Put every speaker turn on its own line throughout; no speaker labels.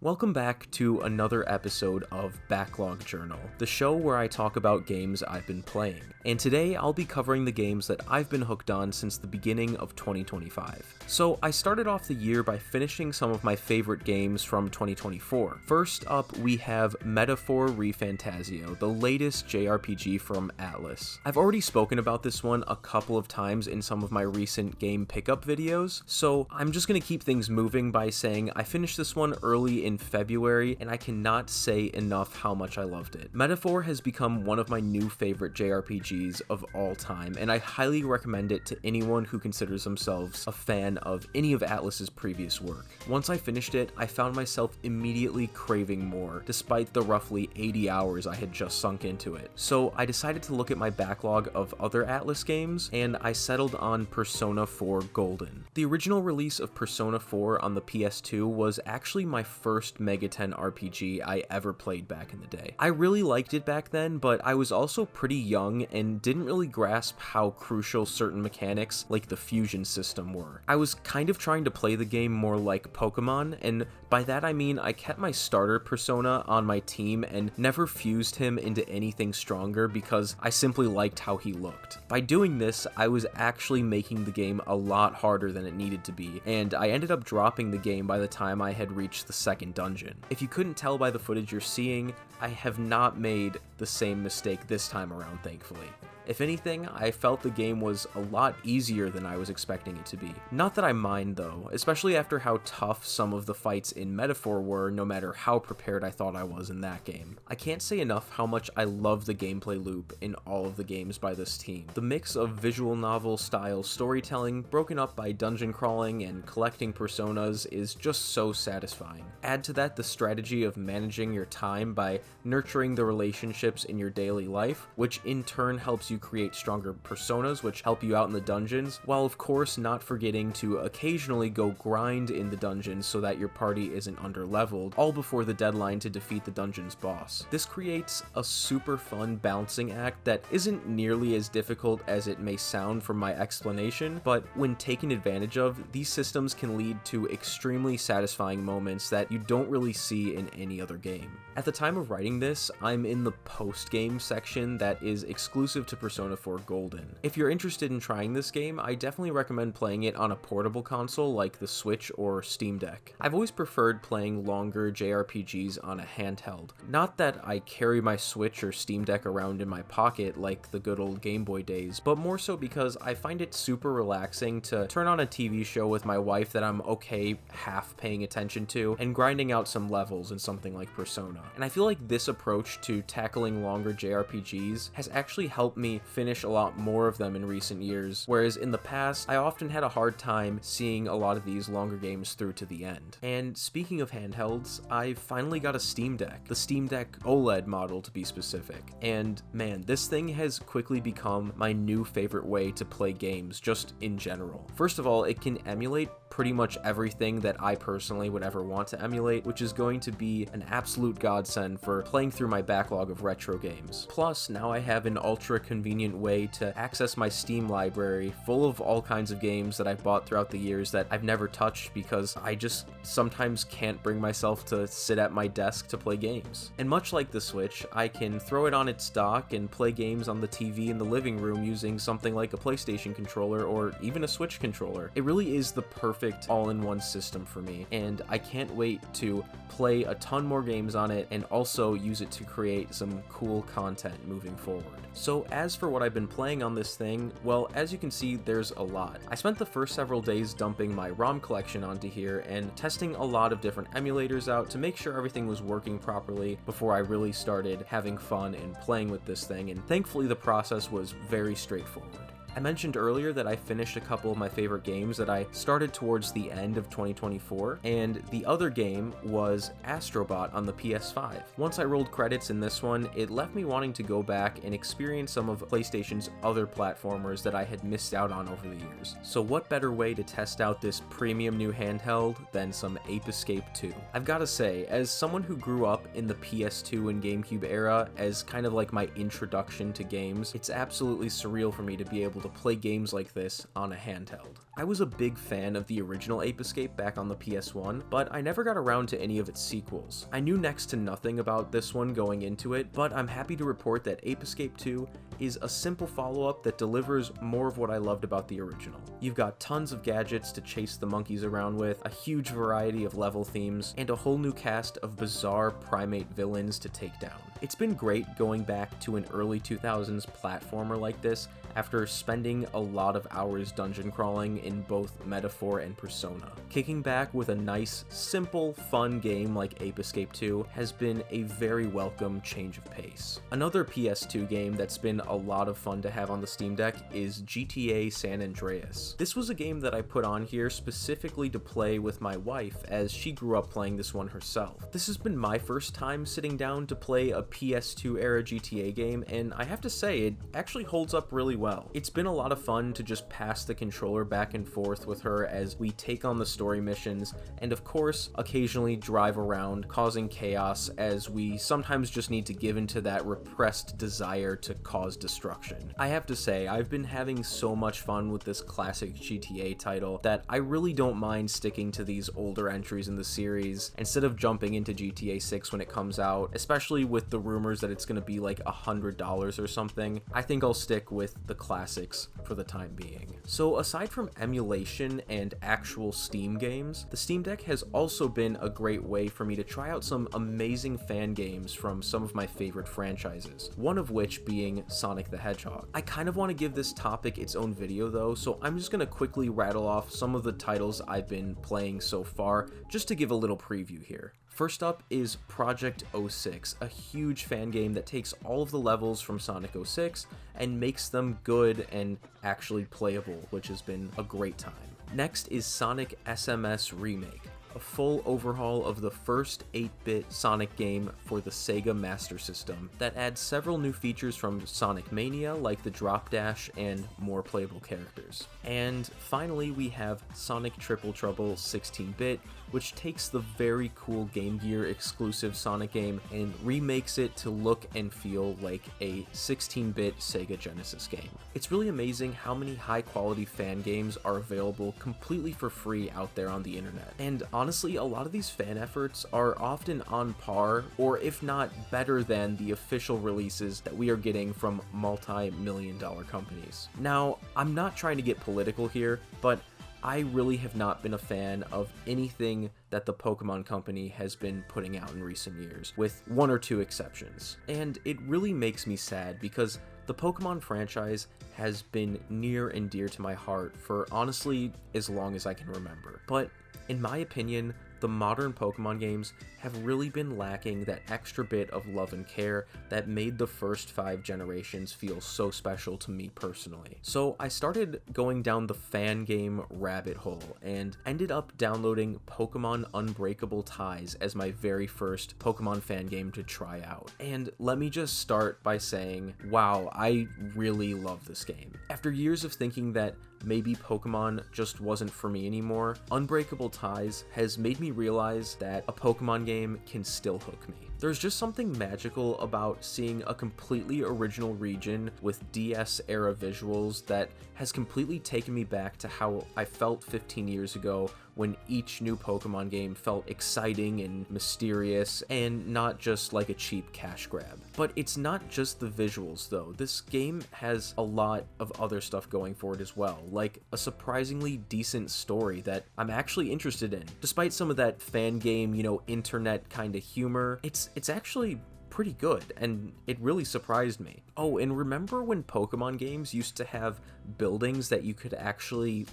Welcome back to another episode of Backlog Journal, the show where I talk about games I've been playing. And today I'll be covering the games that I've been hooked on since the beginning of 2025. So I started off the year by finishing some of my favorite games from 2024. First up, we have Metaphor ReFantazio, the latest JRPG from Atlus. I've already spoken about this one a couple of times in some of my recent game pickup videos, so I'm just going to keep things moving by saying I finished this one early in February, and I cannot say enough how much I loved it. Metaphor has become one of my new favorite JRPGs of all time, and I highly recommend it to anyone who considers themselves a fan of any of Atlus's previous work. Once I finished it, I found myself immediately craving more, despite the roughly 80 hours I had just sunk into it. So I decided to look at my backlog of other Atlus games, and I settled on Persona 4 Golden. The original release of Persona 4 on the PS2 was actually my first Megaten RPG I ever played back in the day. I really liked it back then, but I was also pretty young and didn't really grasp how crucial certain mechanics like the fusion system were. I was kind of trying to play the game more like Pokemon, and by that I mean I kept my starter persona on my team and never fused him into anything stronger because I simply liked how he looked. By doing this, I was actually making the game a lot harder than it needed to be, and I ended up dropping the game by the time I had reached the second dungeon. If you couldn't tell by the footage you're seeing, I have not made the same mistake this time around, thankfully. If anything, I felt the game was a lot easier than I was expecting it to be. Not that I mind though, especially after how tough some of the fights in Metaphor were, no matter how prepared I thought I was in that game. I can't say enough how much I love the gameplay loop in all of the games by this team. The mix of visual novel style storytelling, broken up by dungeon crawling and collecting personas, is just so satisfying. Add to that the strategy of managing your time by nurturing the relationships in your daily life, which in turn helps you create stronger personas which help you out in the dungeons, while of course not forgetting to occasionally go grind in the dungeons so that your party isn't underleveled, all before the deadline to defeat the dungeon's boss. This creates a super fun balancing act that isn't nearly as difficult as it may sound from my explanation, but when taken advantage of, these systems can lead to extremely satisfying moments that you don't really see in any other game. At the time of writing this, I'm in the post-game section that is exclusive to Persona 4 Golden. If you're interested in trying this game, I definitely recommend playing it on a portable console like the Switch or Steam Deck. I've always preferred playing longer JRPGs on a handheld. Not that I carry my Switch or Steam Deck around in my pocket like the good old Game Boy days, but more so because I find it super relaxing to turn on a TV show with my wife that I'm okay half paying attention to and grinding out some levels in something like Persona. And I feel like this approach to tackling longer JRPGs has actually helped me finish a lot more of them in recent years, whereas in the past, I often had a hard time seeing a lot of these longer games through to the end. And speaking of handhelds, I finally got a Steam Deck, the Steam Deck OLED model to be specific, and man, this thing has quickly become my new favorite way to play games, just in general. First of all, it can emulate pretty much everything that I personally would ever want to emulate, which is going to be an absolute godsend for playing through my backlog of retro games. Plus, now I have an ultra convenient way to access my Steam library full of all kinds of games that I've bought throughout the years that I've never touched because I just sometimes can't bring myself to sit at my desk to play games. And much like the Switch, I can throw it on its dock and play games on the TV in the living room using something like a PlayStation controller or even a Switch controller. It really is the perfect all-in-one system for me, and I can't wait to play a ton more games on it and also use it to create some cool content moving forward. So as for what I've been playing on this thing, well, as you can see, there's a lot. I spent the first several days dumping my ROM collection onto here and testing a lot of different emulators out to make sure everything was working properly before I really started having fun and playing with this thing, and thankfully the process was very straightforward. I mentioned earlier that I finished a couple of my favorite games that I started towards the end of 2024, and the other game was Astrobot on the PS5. Once I rolled credits in this one, it left me wanting to go back and experience some of PlayStation's other platformers that I had missed out on over the years. So what better way to test out this premium new handheld than some Ape Escape 2? I've gotta say, as someone who grew up in the PS2 and GameCube era as kind of like my introduction to games, it's absolutely surreal for me to be able to to play games like this on a handheld. I was a big fan of the original Ape Escape back on the PS1, but I never got around to any of its sequels. I knew next to nothing about this one going into it, but I'm happy to report that Ape Escape 2 is a simple follow-up that delivers more of what I loved about the original. You've got tons of gadgets to chase the monkeys around with, a huge variety of level themes, and a whole new cast of bizarre primate villains to take down. It's been great going back to an early 2000s platformer like this after spending a lot of hours dungeon crawling in both Metaphor and Persona. Kicking back with a nice, simple, fun game like Ape Escape 2 has been a very welcome change of pace. Another PS2 game that's been a lot of fun to have on the Steam Deck is GTA San Andreas. This was a game that I put on here specifically to play with my wife as she grew up playing this one herself. This has been my first time sitting down to play a PS2 era GTA game, and I have to say it actually holds up really well. It's been a lot of fun to just pass the controller back and forth with her as we take on the story missions, and of course occasionally drive around causing chaos as we sometimes just need to give into that repressed desire to cause destruction. I have to say, I've been having so much fun with this classic GTA title that I really don't mind sticking to these older entries in the series instead of jumping into GTA 6 when it comes out, especially with the rumors that it's going to be like $100 or something. I think I'll stick with the classics for the time being. So aside from emulation and actual Steam games, the Steam Deck has also been a great way for me to try out some amazing fan games from some of my favorite franchises, one of which being Sonic the Hedgehog. I kind of want to give this topic its own video though, so I'm just going to quickly rattle off some of the titles I've been playing so far, just to give a little preview here. First up is Project 06, a huge fan game that takes all of the levels from Sonic 06 and makes them good and actually playable, which has been a great time. Next is Sonic SMS Remake, a full overhaul of the first 8-bit Sonic game for the Sega Master System that adds several new features from Sonic Mania like the drop dash and more playable characters. And finally we have Sonic Triple Trouble 16-bit, which takes the very cool Game Gear exclusive Sonic game and remakes it to look and feel like a 16-bit Sega Genesis game. It's really amazing how many high quality fan games are available completely for free out there on the internet. And honestly, a lot of these fan efforts are often on par, or if not better than, the official releases that we are getting from multi-million-dollar companies. Now, I'm not trying to get political here, but I really have not been a fan of anything that the Pokemon Company has been putting out in recent years, with one or two exceptions. And it really makes me sad because the Pokemon franchise has been near and dear to my heart for honestly as long as I can remember. But in my opinion, the modern Pokemon games have really been lacking that extra bit of love and care that made the first 5 generations feel so special to me personally. So I started going down the fan game rabbit hole and ended up downloading Pokemon Unbreakable Ties as my very first Pokemon fan game to try out. And let me just start by saying, wow, I really love this game. After years of thinking that maybe Pokemon just wasn't for me anymore, Unbreakable Ties has made me realize that a Pokemon game can still hook me. There's just something magical about seeing a completely original region with DS-era visuals that has completely taken me back to how I felt 15 years ago when each new Pokemon game felt exciting and mysterious and not just like a cheap cash grab. But it's not just the visuals though. This game has a lot of other stuff going for it as well, like a surprisingly decent story that I'm actually interested in. Despite some of that fan game, internet kind of humor, it's actually pretty good, and it really surprised me. Oh, and remember when Pokemon games used to have buildings that you could actually,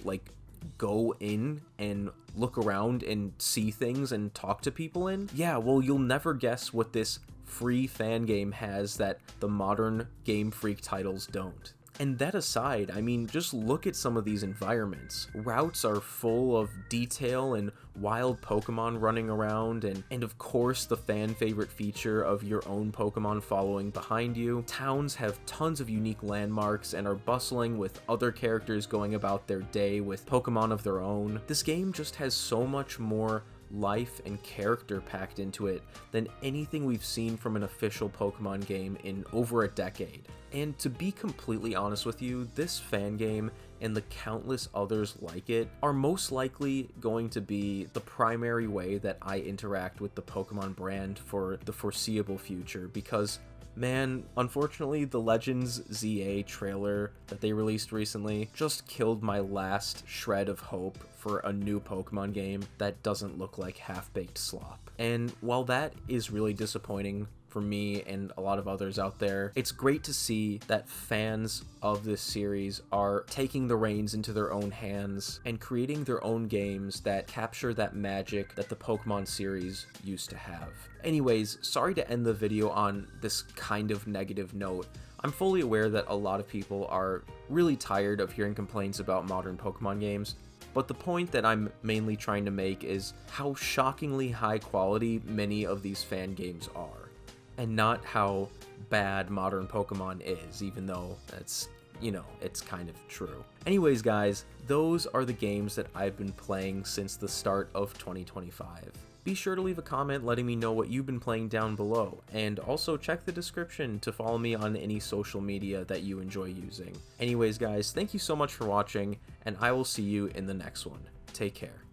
go in and look around and see things and talk to people in? Yeah, well, you'll never guess what this free fan game has that the modern Game Freak titles don't. And that aside, I mean, just look at some of these environments. Routes are full of detail and wild Pokemon running around, and of course the fan favorite feature of your own Pokemon following behind you. Towns have tons of unique landmarks and are bustling with other characters going about their day with Pokemon of their own. This game just has so much more life and character packed into it than anything we've seen from an official Pokemon game in over a decade. And to be completely honest with you, this fan game and the countless others like it are most likely going to be the primary way that I interact with the Pokemon brand for the foreseeable future, because man, unfortunately, the Legends ZA trailer that they released recently just killed my last shred of hope for a new Pokemon game that doesn't look like half-baked slop. And while that is really disappointing for me and a lot of others out there, it's great to see that fans of this series are taking the reins into their own hands and creating their own games that capture that magic that the Pokemon series used to have. Anyways, sorry to end the video on this kind of negative note. I'm fully aware that a lot of people are really tired of hearing complaints about modern Pokemon games, but the point that I'm mainly trying to make is how shockingly high quality many of these fan games are, and not how bad modern Pokemon is, even though that's, it's kind of true. Anyways, guys, those are the games that I've been playing since the start of 2025. Be sure to leave a comment letting me know what you've been playing down below, and also check the description to follow me on any social media that you enjoy using. Anyways, guys, thank you so much for watching, and I will see you in the next one. Take care.